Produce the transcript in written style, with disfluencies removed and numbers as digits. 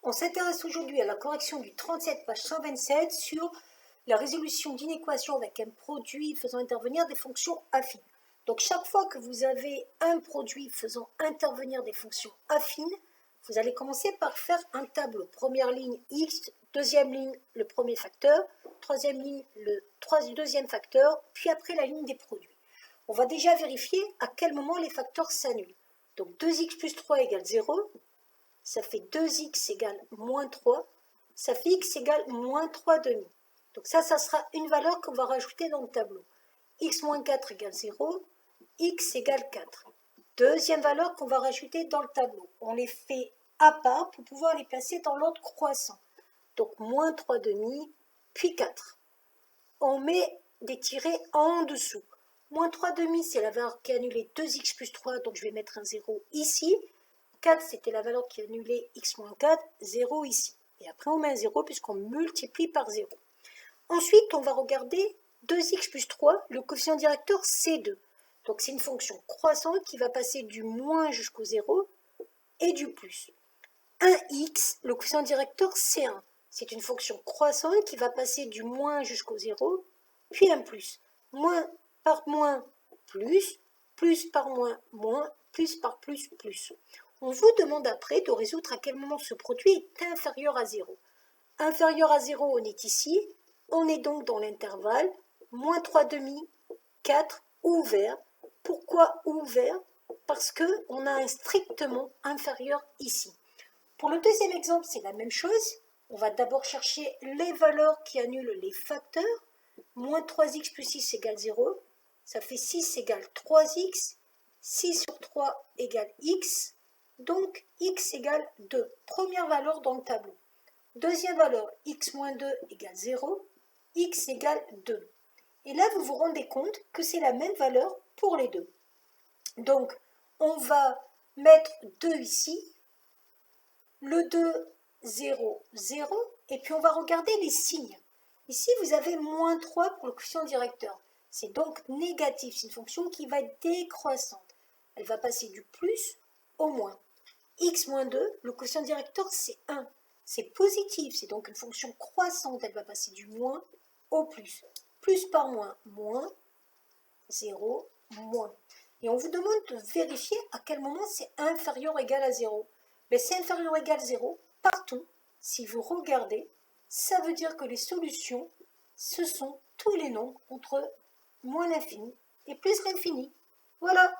On s'intéresse aujourd'hui à la correction du 37, page 127 sur la résolution d'une équation avec un produit faisant intervenir des fonctions affines. Donc chaque fois que vous avez un produit faisant intervenir des fonctions affines, vous allez commencer par faire un tableau. Première ligne x, deuxième ligne le premier facteur, troisième ligne le deuxième facteur, puis après la ligne des produits. On va déjà vérifier à quel moment les facteurs s'annulent. Donc 2x plus 3 égale 0. Ça fait 2x égale moins 3, ça fait x égale moins 3 demi. Donc ça sera une valeur qu'on va rajouter dans le tableau. X moins 4 égale 0, x égale 4. Deuxième valeur qu'on va rajouter dans le tableau. On les fait à part pour pouvoir les placer dans l'ordre croissant. Donc moins 3 demi, puis 4. On met des tirets en dessous. Moins 3 demi, c'est la valeur qui annulait 2x plus 3, donc je vais mettre un 0 ici. 4, c'était la valeur qui annulait x moins 4, 0 ici. Et après, on met un 0 puisqu'on multiplie par 0. Ensuite, on va regarder 2x plus 3, le coefficient directeur, c'est 2. Donc, c'est une fonction croissante qui va passer du moins jusqu'au 0 et du plus. 1x, le coefficient directeur, c'est 1. C'est une fonction croissante qui va passer du moins jusqu'au 0, puis un plus. Moins par moins, plus par moins, moins, plus par plus, plus. On vous demande après de résoudre à quel moment ce produit est inférieur à 0. Inférieur à 0, on est ici. On est donc dans l'intervalle moins 3 demi, 4 ouvert. Pourquoi ouvert? Parce qu'on a un strictement inférieur ici. Pour le deuxième exemple, c'est la même chose. On va d'abord chercher les valeurs qui annulent les facteurs. Moins 3x plus 6 égale 0. Ça fait 6 égale 3x. 6 sur 3 égale x. Donc, x égale 2. Première valeur dans le tableau. Deuxième valeur, x moins 2 égale 0. X égale 2. Et là, vous vous rendez compte que c'est la même valeur pour les deux. Donc, on va mettre 2 ici. Le 2, 0, 0. Et puis, on va regarder les signes. Ici, vous avez moins 3 pour le coefficient directeur. C'est donc négatif. C'est une fonction qui va être décroissante. Elle va passer du plus au moins. X moins 2, le quotient directeur, c'est 1. C'est positif, c'est donc une fonction croissante. Elle va passer du moins au plus. Plus par moins, moins, 0, moins. Et on vous demande de vérifier à quel moment c'est inférieur ou égal à 0. Mais c'est inférieur ou égal à 0 partout. Si vous regardez, ça veut dire que les solutions, ce sont tous les nombres entre moins l'infini et plus l'infini. Voilà.